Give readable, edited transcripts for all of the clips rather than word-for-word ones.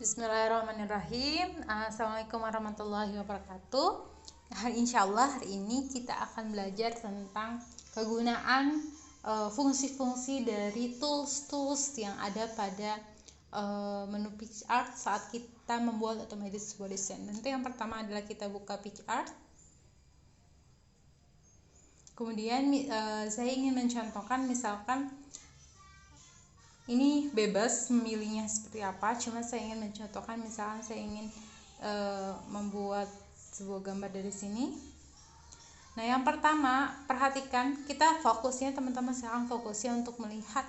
Bismillahirrahmanirrahim. Assalamualaikum warahmatullahi wabarakatuh. Insyaallah hari ini kita akan belajar tentang kegunaan fungsi-fungsi dari tools yang ada pada menu PicsArt saat kita membuat atau mengedit sebuah desain. Nanti yang pertama adalah kita buka PicsArt. Kemudian saya ingin mencontohkan, misalkan ini bebas memilihnya seperti apa, cuma saya ingin mencontohkan, misalkan saya ingin membuat sebuah gambar dari sini. Nah, yang pertama perhatikan, kita fokusnya teman-teman sekarang fokusnya untuk melihat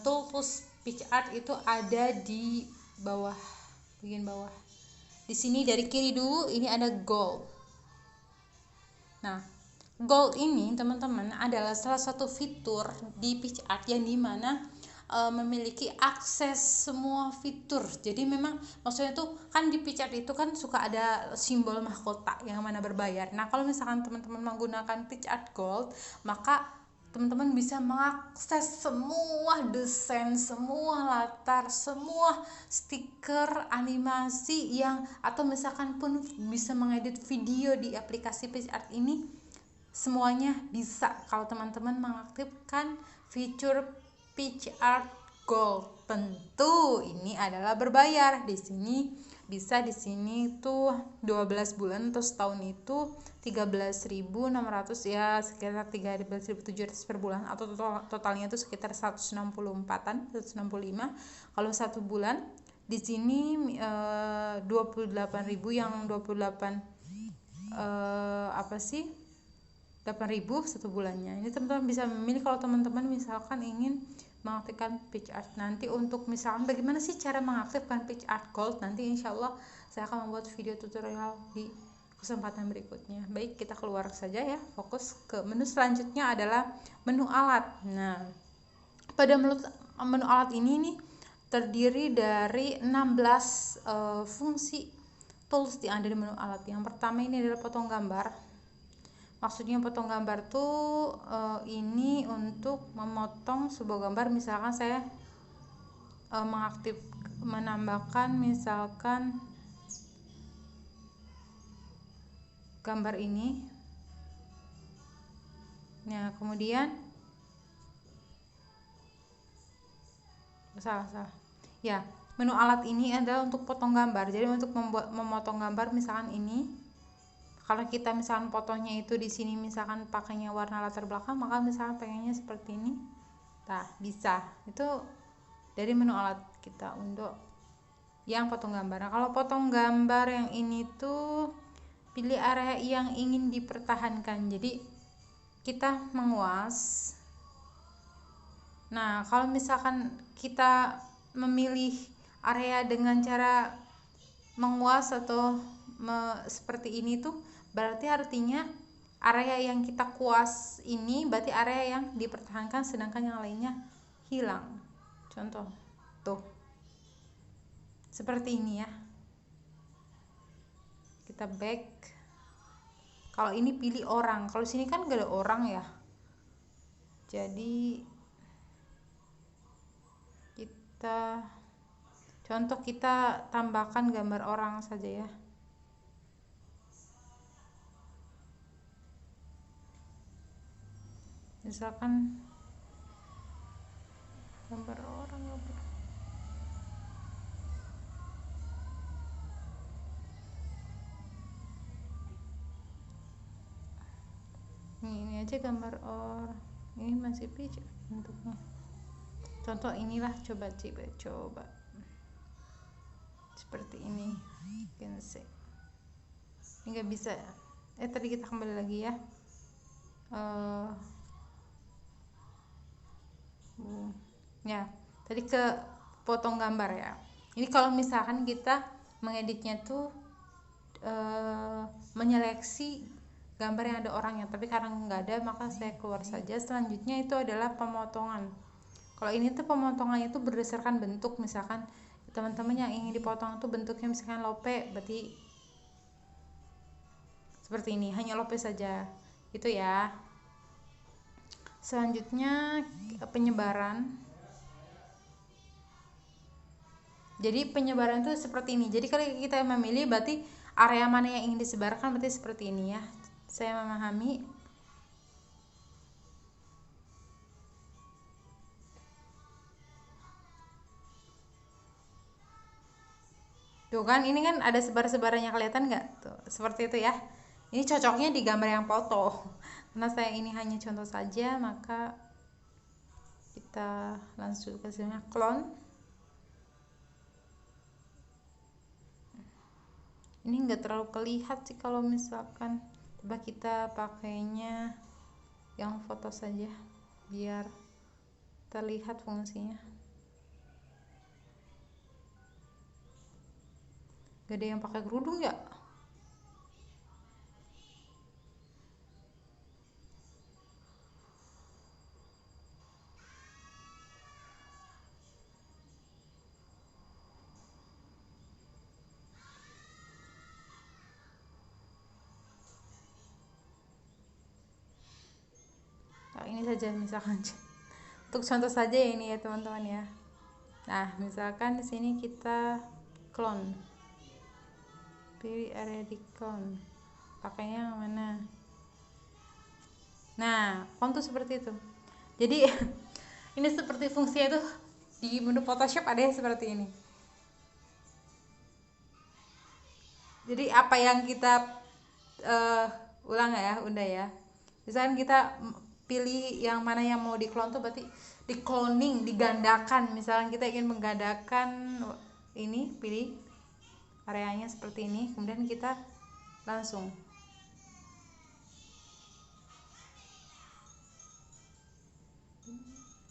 tools PicsArt itu ada di bawah, bagian bawah. Di sini dari kiri dulu, ini ada gold. Nah, gold ini teman-teman adalah salah satu fitur di PicsArt yang dimana memiliki akses semua fitur. Jadi memang maksudnya tuh kan di PicsArt itu kan suka ada simbol mahkota yang mana berbayar. Nah, kalau misalkan teman-teman menggunakan PicsArt Gold, maka teman-teman bisa mengakses semua desain, semua latar, semua stiker, animasi yang, atau misalkan pun bisa mengedit video di aplikasi PicsArt ini. Semuanya bisa kalau teman-teman mengaktifkan fitur PicsArt Gold. Tentu ini adalah berbayar. Di sini bisa, di sini tuh 12 bulan atau setahun itu 13.600, ya sekitar 13.700 per bulan, atau totalnya itu sekitar 164-an, 165. Kalau satu bulan di sini 28.000, yang 28 8.000 satu bulannya. Ini teman-teman bisa memilih kalau teman-teman misalkan ingin mengaktifkan PicsArt. Nanti untuk misalkan bagaimana sih cara mengaktifkan PicsArt Gold, nanti insya Allah saya akan membuat video tutorial di kesempatan berikutnya. Baik, kita keluar saja ya, fokus ke menu selanjutnya adalah menu alat. Nah, pada menu alat ini nih terdiri dari 16 fungsi tools yang ada di menu alat. Yang pertama ini adalah potong gambar. Maksudnya potong gambar tuh ini untuk memotong sebuah gambar. Misalkan saya menambahkan misalkan gambar ini. Nah, kemudian salah. Ya, menu alat ini adalah untuk potong gambar. Jadi untuk memotong gambar misalkan ini, kalau kita misalkan potongnya itu di sini misalkan pakainya warna latar belakang, maka misalkan pengennya seperti ini, nah bisa. Itu dari menu alat kita untuk yang potong gambar. Nah, kalau potong gambar yang ini tuh pilih area yang ingin dipertahankan. Jadi kita menguas. Nah, kalau misalkan kita memilih area dengan cara menguas atau seperti ini tuh, berarti artinya area yang kita kuas ini berarti area yang dipertahankan, sedangkan yang lainnya hilang. Contoh tuh seperti ini ya. Kita back. Kalau ini pilih orang, kalau sini kan gak ada orang ya, jadi kita tambahkan gambar orang saja ya. Misalkan gambar orang, ini aja gambar orang, ini masih PicsArt bentuknya. Contoh inilah, coba seperti ini. Ini nggak bisa. Tadi kita kembali lagi ya. Ya, tadi ke potong gambar ya. Ini kalau misalkan kita mengeditnya tuh menyeleksi gambar yang ada orangnya, tapi karena nggak ada maka saya keluar saja. Selanjutnya itu adalah pemotongan. Kalau ini tuh pemotongannya itu berdasarkan bentuk. Misalkan teman-teman yang ingin dipotong tuh bentuknya misalkan lope, berarti seperti ini, hanya lope saja itu ya. Selanjutnya penyebaran. Jadi penyebaran itu seperti ini. Jadi kalau kita memilih berarti area mana yang ingin disebarkan berarti seperti ini ya. Saya memahami. Tuh kan ini kan ada sebar-sebarannya, kelihatan nggak? Tuh, seperti itu ya. Ini cocoknya di gambar yang foto. Karena saya ini hanya contoh saja, maka kita langsung ke sini clone. Ini nggak terlalu kelihatan sih kalau misalkan, coba kita pakainya yang foto saja biar terlihat fungsinya. Gak ada yang pakai kerudung ya? Nah, ini saja misalkan untuk contoh saja ya ini ya teman-teman ya. Nah misalkan di sini kita clone, pilih area di clone, pakainya yang mana. Nah font tuh seperti itu. Jadi ini seperti fungsinya tuh di menu Photoshop ada yang seperti ini. Jadi apa yang kita ulang ya, udah ya. Misalkan kita pilih yang mana yang mau di clone tuh berarti di cloning, digandakan. Misalkan kita ingin menggandakan ini, pilih areanya seperti ini, kemudian kita langsung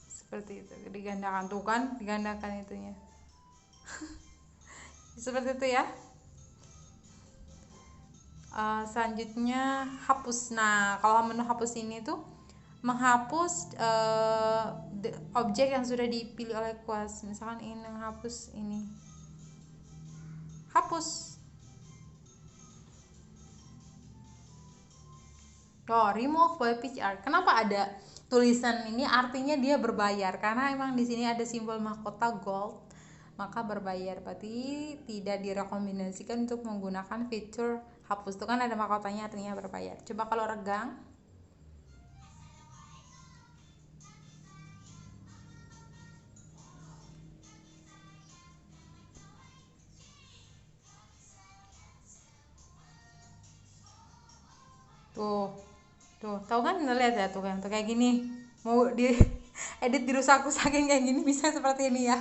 seperti itu, digandakan. Tuh kan digandakan itunya. Seperti itu ya. Selanjutnya hapus. Nah kalau menu hapus ini tuh menghapus objek yang sudah dipilih oleh kuas. Misalkan ingin menghapus ini, hapus. Remove by picture. Kenapa ada tulisan ini? Artinya dia berbayar karena emang di sini ada simbol mahkota gold, maka berbayar. Berarti tidak direkomendasikan untuk menggunakan fitur hapus. Itu kan ada mahkotanya, artinya berbayar. Coba kalau regang. Tuh tahu kan, lihat ya tuh kan, tuh kayak gini mau di edit dirusak saking kayak gini bisa seperti ini ya.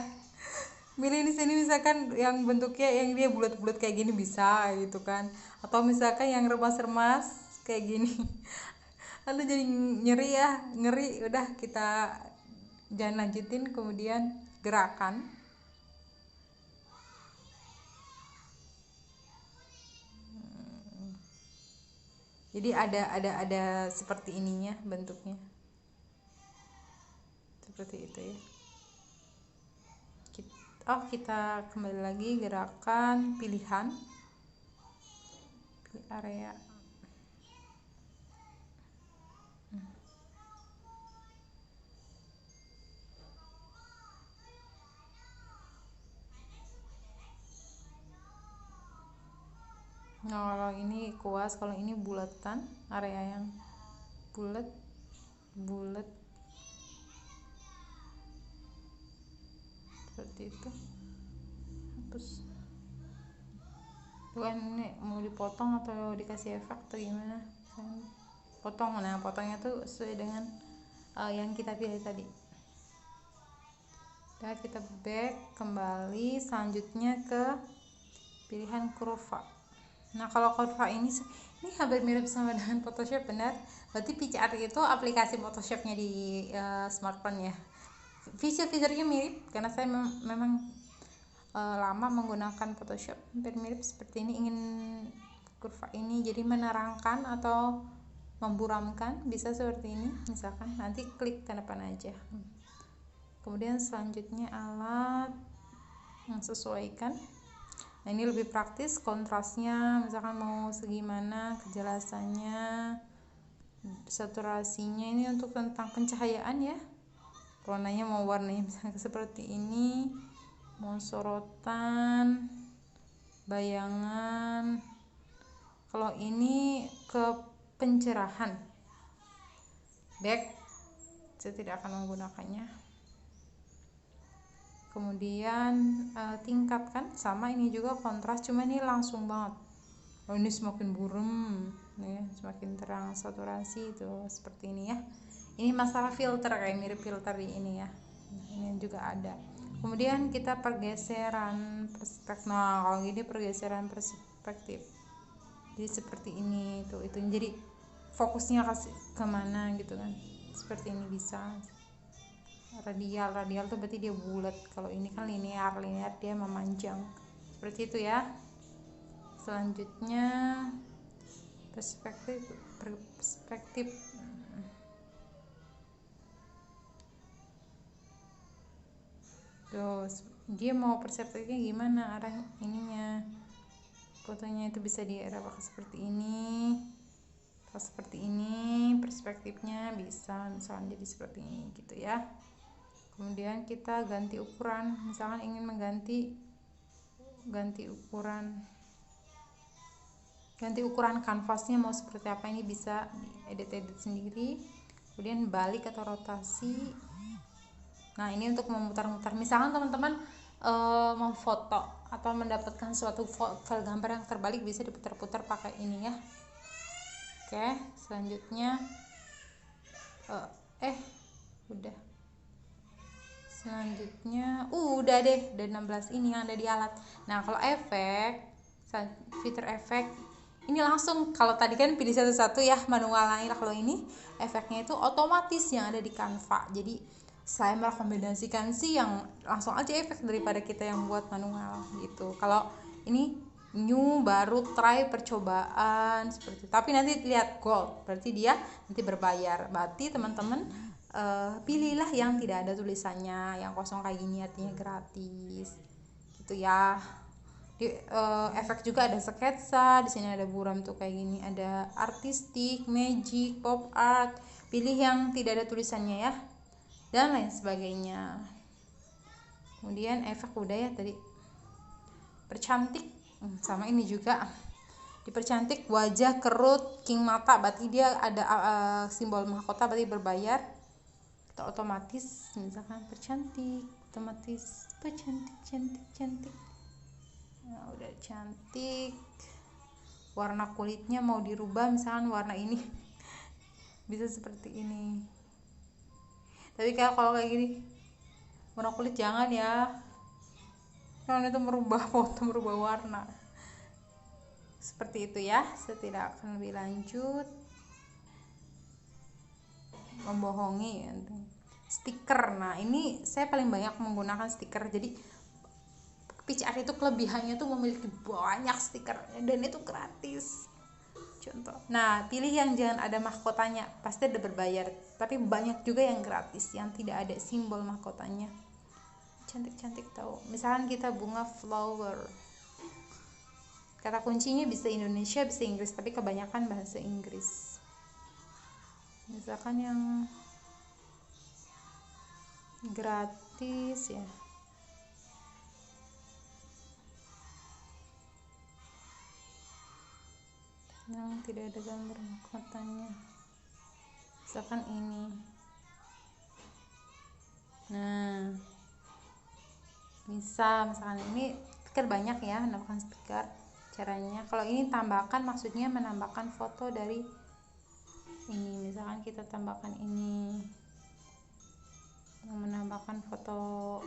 Milih di sini misalkan yang bentuknya yang dia bulat-bulat kayak gini bisa gitu kan, atau misalkan yang remas-remas kayak gini. Lalu jadi nyeri ya, ngeri. Udah kita jangan lanjutin, kemudian gerakan. Jadi ada seperti ininya bentuknya, seperti itu ya. Kita kembali lagi gerakan pilihan, pilih area. Nah kalau ini kuas, kalau ini bulatan, area yang bulat seperti itu. Hapus. Bukan ini mau dipotong atau dikasih efek atau gimana? Potong. Nah potongnya tuh sesuai dengan yang kita pilih tadi. Dan kita back kembali, selanjutnya ke pilihan kurva. Nah kalau kurva ini hampir mirip sama dengan Photoshop, benar. Berarti PCR itu aplikasi Photoshopnya di smartphone ya. Fitur-fiturnya mirip karena saya memang lama menggunakan Photoshop. Hampir mirip seperti ini. Ingin kurva ini jadi menerangkan atau memburamkan, bisa seperti ini. Misalkan nanti klik tanda panah aja. Kemudian selanjutnya alat yang sesuaikan. Nah ini lebih praktis, kontrasnya misalkan mau segimana, kejelasannya, saturasinya. Ini untuk tentang pencahayaan ya, warnanya mau warnanya misalkan seperti ini. mau sorotan, bayangan. Kalau ini ke pencerahan, back, saya tidak akan menggunakannya. Kemudian tingkatkan, sama ini juga kontras, cuma ini langsung banget. Oh, ini semakin buram nih, semakin terang saturasi itu seperti ini ya. Ini masalah filter, kayak mirip filter di ini ya. Ini juga ada. Kemudian kita pergeseran perspektif. Nah, kalau gini pergeseran perspektif. Jadi seperti ini tuh, itu jadi fokusnya kasih kemana gitu kan. Seperti ini bisa. Radial tuh berarti dia bulat. Kalau ini kan linear dia memanjang. Seperti itu ya. Selanjutnya perspektif. Terus dia mau perspektifnya gimana arah ininya, fotonya itu bisa diarah seperti ini atau seperti ini, perspektifnya bisa misalkan jadi seperti ini gitu ya. Kemudian kita ganti ukuran, misalkan ingin ganti ukuran kanvasnya mau seperti apa, ini bisa edit sendiri. Kemudian balik atau rotasi. Nah, ini untuk memutar-mutar. Misalkan teman-teman memfoto atau mendapatkan suatu file gambar yang terbalik, bisa diputar-putar pakai ini ya. Oke, selanjutnya udah. Selanjutnya udah deh, udah 16 ini yang ada di alat. Nah, kalau fitur efek ini langsung, kalau tadi kan pilih satu-satu ya manualnya, kalau ini efeknya itu otomatis yang ada di Canva. Jadi saya merekomendasikan sih yang langsung aja efek daripada kita yang buat manual gitu. Kalau ini new, baru try, percobaan seperti itu. Tapi nanti lihat gold, berarti dia nanti berbayar. Berarti teman-teman pilihlah yang tidak ada tulisannya, yang kosong kayak gini artinya gratis gitu ya. Di efek juga ada sketsa, di sini ada buram tuh kayak gini, ada artistik, magic, pop art. Pilih yang tidak ada tulisannya ya, dan lain sebagainya. Kemudian efek udah ya tadi. Percantik sama ini juga, dipercantik wajah, kerut, king mata, berarti dia ada simbol mahkota, berarti berbayar. Kita otomatis misalkan percantik, otomatis cantik. Nah, udah cantik. Warna kulitnya mau dirubah, misalkan warna ini bisa seperti ini. Tapi kalau kayak gini warna kulit jangan ya, karena itu merubah foto, merubah warna. Seperti itu ya. Saya tidak akan lebih lanjut membohongi. Stiker, nah ini saya paling banyak menggunakan stiker. Jadi PCR itu kelebihannya tuh memiliki banyak stiker dan itu gratis. Contoh, nah pilih yang jangan ada mahkotanya, pasti ada berbayar, tapi banyak juga yang gratis yang tidak ada simbol mahkotanya. Cantik tahu. Misalkan kita bunga flower, kata kuncinya bisa Indonesia, bisa Inggris, tapi kebanyakan bahasa Inggris. Misalkan yang gratis ya, yang tidak ada gambar mahkotanya, misalkan ini. Nah, bisa misalkan ini stiker banyak ya, menambahkan stiker. Caranya kalau ini tambahkan, maksudnya menambahkan foto dari ini. Misalkan kita tambahkan ini, menambahkan foto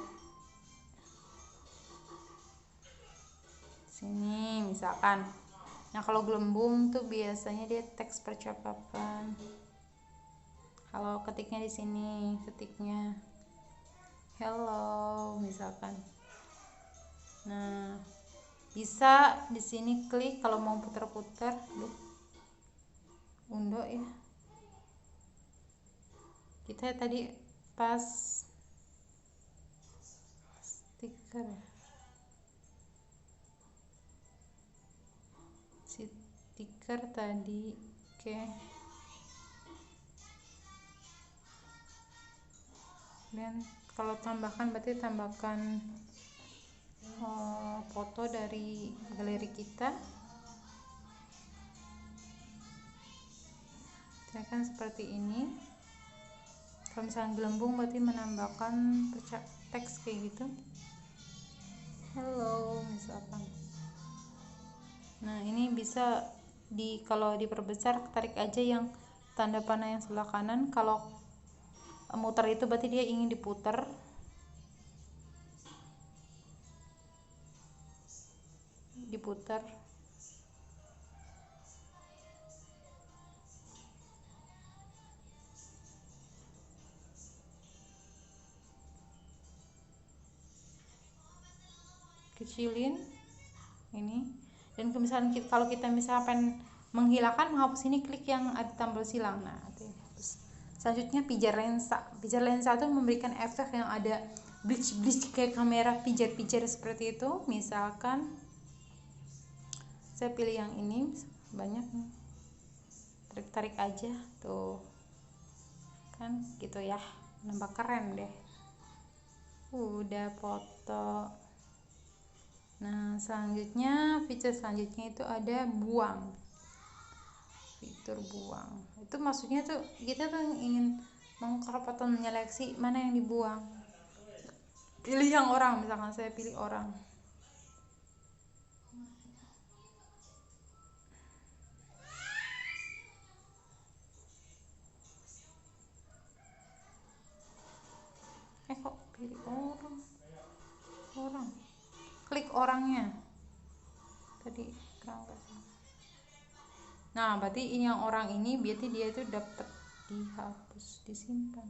sini misalkan. Nah, kalau gelembung tuh biasanya dia teks percakapan. Kalau ketiknya di sini, ketiknya hello misalkan. Nah, bisa di sini klik kalau mau putar-putar. Undo ya. Kita tadi pas stiker. Stiker tadi, oke. Dan kalau tambahkan berarti tambahkan foto dari galeri kita. Misalkan seperti ini. Kalau misalnya gelembung berarti menambahkan teks kayak gitu, hello misalkan. Nah ini bisa kalau diperbesar, tarik aja yang tanda panah yang sebelah kanan. Kalau muter itu berarti dia ingin diputar. Kecilin ini. Dan misalkan kalau kita misalkan menghapus ini, klik yang ada tombol silang. Nah hapus. Selanjutnya pijar lensa. Pijar lensa itu memberikan efek yang ada bleach kayak kamera pijar seperti itu. Misalkan saya pilih yang ini, banyak nih, tarik aja tuh kan gitu ya, nambah keren deh. Udah foto. Nah selanjutnya, fitur selanjutnya itu ada buang. Fitur buang itu maksudnya tuh kita tuh ingin mengcrop atau menyeleksi mana yang dibuang. Pilih yang orang, misalkan saya pilih orang. Kok pilih orang, klik orangnya tadi kerangka. Nah berarti ini yang orang ini, berarti dia itu dapat dihapus, disimpan.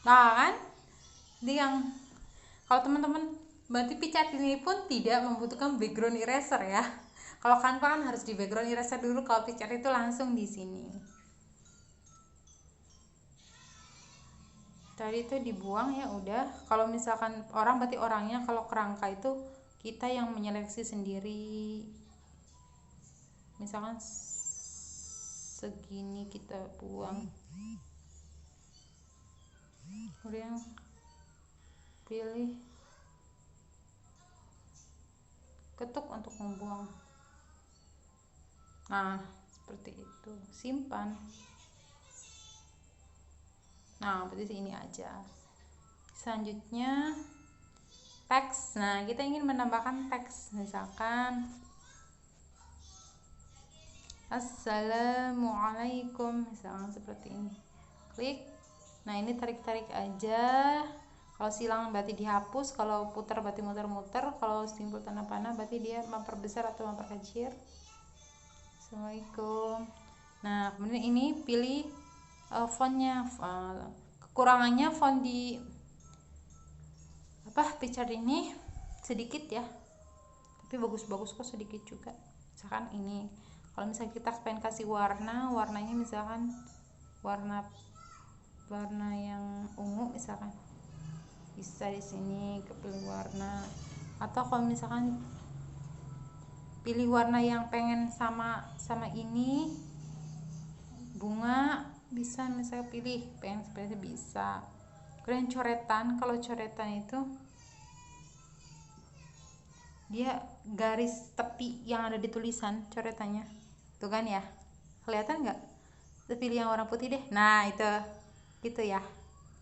Nah kan yang kalau teman-teman berarti Picat ini pun tidak membutuhkan background eraser ya. Kalau Canva kan harus di background eraser dulu, kalau Picat itu langsung di sini. Tadi itu dibuang ya udah. Kalau misalkan orang berarti orangnya, kalau kerangka itu kita yang menyeleksi sendiri. Misalkan segini kita buang. Kemudian pilih ketuk untuk membuang. Nah seperti itu, simpan. Nah berarti ini aja. Selanjutnya teks. Nah kita ingin menambahkan teks, misalkan assalamualaikum, misalkan seperti ini. Klik. Nah ini tarik aja. Kalau silang berarti dihapus, kalau putar berarti muter-muter, kalau simbol tanda panah berarti dia memperbesar atau memperkecil. Assalamualaikum. Nah kemudian ini pilih fontnya. Kekurangannya font di Picar ini sedikit ya, tapi bagus kok, sedikit juga. Misalkan ini, kalau misalnya kita pengen kasih warnanya misalkan warna yang ungu, misalkan bisa di sini kepilih warna. Atau kalau misalkan pilih warna yang pengen sama ini bunga, bisa misalnya pilih pengen seperti bisa. Kemudian coretan, kalau coretan itu dia garis tepi yang ada di tulisan coretannya tuh kan ya, kelihatan nggak? Pilih yang warna putih deh. Nah itu gitu ya,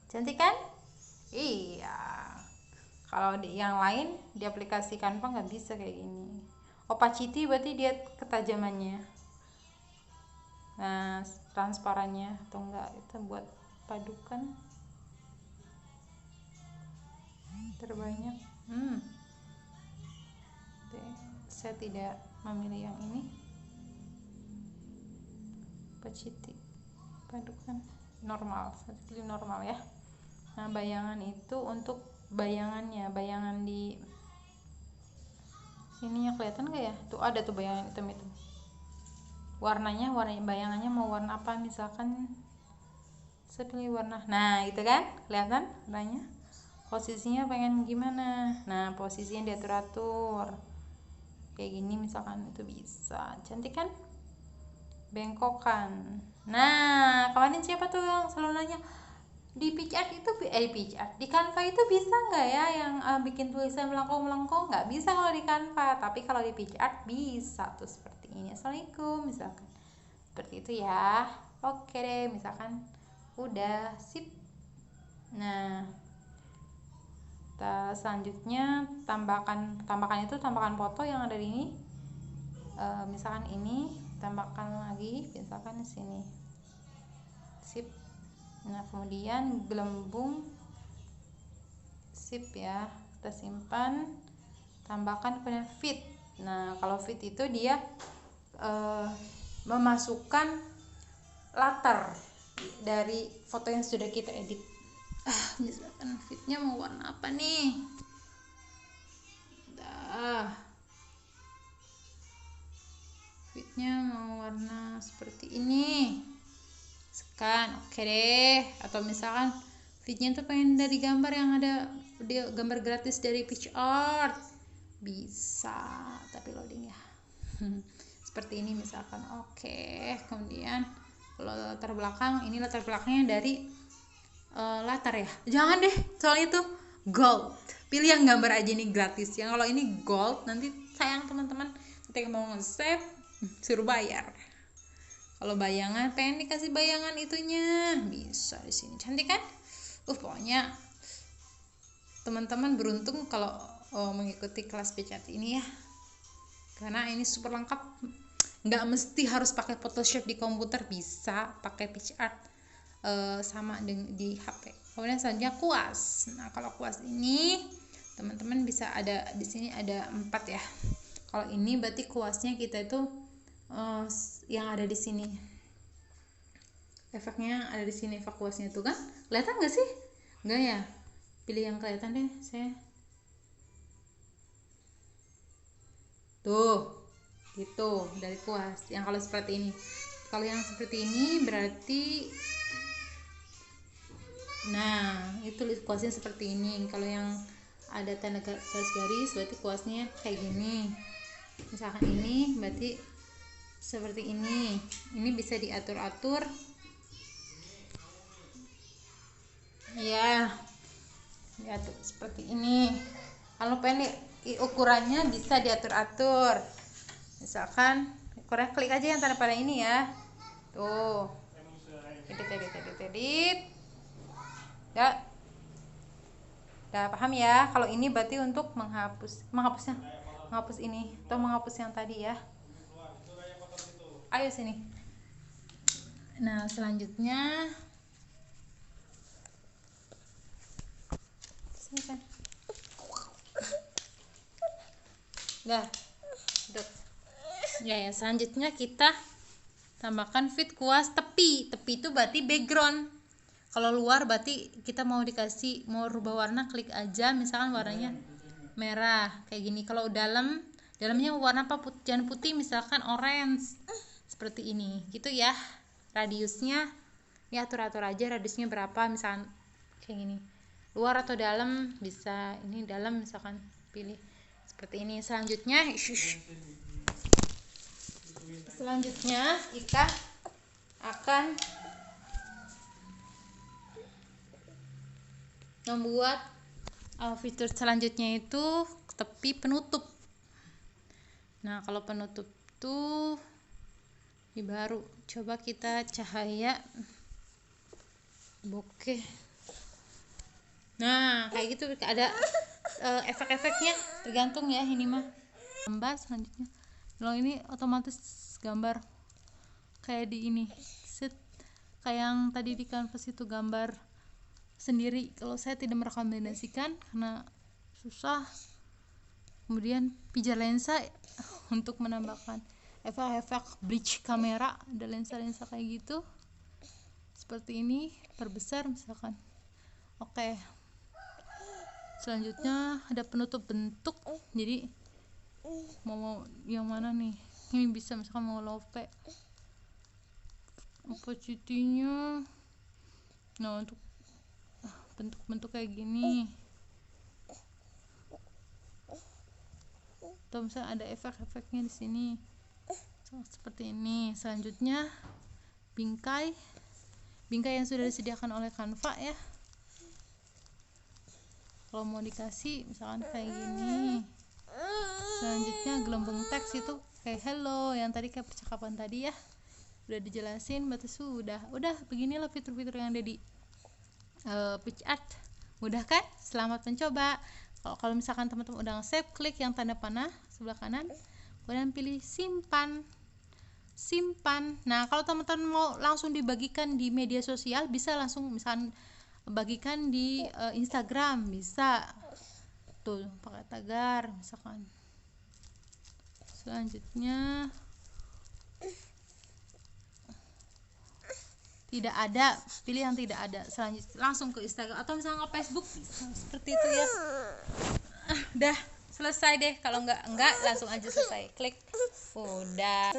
cantik kan? Iya. Kalau di yang lain di aplikasi Canva nggak bisa kayak gini. Opacity berarti dia ketajamannya. Nah transparannya atau enggak, itu buat padukan terbanyak. Saya tidak memilih yang ini. Opacity padukan normal, saya pilih normal ya. Nah bayangan itu untuk bayangannya, bayangan di sini ya, kelihatan nggak ya? Tuh ada tuh bayangan hitam itu. Warna bayangannya mau warna apa, misalkan saya pilih warna, nah gitu kan, kelihatan warnanya. Posisinya pengen gimana, nah posisinya diatur kayak gini misalkan, itu bisa. Cantik kan? Bengkokan. Nah kemarin siapa tuh yang selalu nanya, di PicArt itu di PicArt di Canva itu bisa nggak ya yang bikin tulisan melengkung-melengkung? Nggak bisa kalau di Canva, tapi kalau di PicArt bisa tuh seperti ini. Assalamualaikum misalkan seperti itu ya. Oke deh, misalkan udah sip. Nah, selanjutnya tambahkan foto yang ada di ini. Misalkan ini tambahkan lagi, misalkan di sini. Sip. Nah, kemudian gelembung. Sip ya. Kita simpan. Tambahkan kemudian fit. Nah, kalau fit itu dia memasukkan latar dari foto yang sudah kita edit. Misalkan fitnya mau warna apa nih? Fitnya mau warna seperti ini. Sekan, oke deh. Atau misalkan fitnya tuh pengen dari gambar yang ada gambar gratis dari PicArt, bisa, tapi loading ya. Seperti ini misalkan. Oke, kemudian kalau latar belakang, ini latar belakangnya dari latar ya, jangan deh soalnya itu gold, pilih yang gambar aja nih gratis ya. Kalau ini gold nanti sayang teman-teman, ketika mau nge-save suruh bayar. Kalau bayangan pengen dikasih bayangan itunya bisa di sini, cantik kan? Pokoknya teman-teman beruntung kalau mengikuti kelas PicArt ini ya, karena ini super lengkap. Nggak mesti harus pakai Photoshop di komputer, bisa pakai PicArt sama di HP. Kemudian selanjutnya kuas. Nah, kalau kuas ini teman-teman bisa ada di sini ada 4 ya. Kalau ini berarti kuasnya kita itu yang ada di sini. Efeknya ada di sini, efek kuasnya tuh kan. Kelihatan nggak sih? Enggak ya? Pilih yang kelihatan deh saya. Tuh. Gitu, dari kuas. Yang kalau seperti ini. Kalau yang seperti ini berarti itu kuasnya seperti ini. Kalau yang ada tanda garis-garis berarti kuasnya kayak gini. Misalkan ini berarti seperti ini. Ini bisa diatur-atur ya, diatur seperti ini. Kalau pendek ukurannya bisa diatur-atur. Misalkan ukurannya, klik aja yang tanda panah ini ya. Tuh, edit. Ya, udah paham ya? Kalau ini berarti untuk menghapus ini atau menghapus yang tadi ya. Ayo sini. Nah, selanjutnya sini kan. Ya, selanjutnya kita tambahkan fit kuas tepi. Tepi itu berarti background. Kalau luar berarti kita mau rubah warna, klik aja, misalkan warnanya merah kayak gini. Kalau dalamnya warna apa? Jangan putih, misalkan orange seperti ini gitu ya. Radiusnya ya atur aja, radiusnya berapa, misalkan kayak gini. Luar atau dalam bisa. Ini dalam misalkan, pilih seperti ini. Selanjutnya kita akan membuat fitur selanjutnya itu tepi penutup. Nah, kalau penutup tuh ini baru, coba kita cahaya bokeh. Nah, kayak gitu ada efek-efeknya, tergantung ya. Ini mah gambar selanjutnya. Kalau ini otomatis gambar kayak di ini, kayak yang tadi di kanvas itu gambar sendiri. Kalau saya tidak merekomendasikan karena susah. Kemudian pijar lensa untuk menambahkan efek-efek bridge kamera, ada lensa-lensa kayak gitu seperti ini, perbesar misalkan. Oke, selanjutnya ada penutup bentuk. Jadi mau yang mana nih? Ini bisa misalkan mau lope opacity-nya. Nah, untuk bentuk-bentuk kayak gini, atau misalnya ada efek-efeknya di sini seperti ini. Selanjutnya bingkai bingkai yang sudah disediakan oleh Canva ya. Kalau mau dikasih misalkan kayak gini, selanjutnya gelembung teks itu kayak hello, yang tadi kayak percakapan tadi ya, udah dijelasin batas udah beginilah fitur-fitur yang ada di PitchArt. Mudah kan? Selamat mencoba. Kalau misalkan teman-teman udah save, klik yang tanda panah sebelah kanan, kemudian pilih simpan. Nah, kalau teman-teman mau langsung dibagikan di media sosial, bisa langsung misalkan bagikan di Instagram, bisa tuh pakai tagar misalkan. Selanjutnya tidak ada, pilih yang tidak ada. Selanjutnya langsung ke Instagram atau misalnya ke Facebook, bisa seperti itu ya. Udah selesai deh. Kalau enggak langsung aja selesai, klik udah.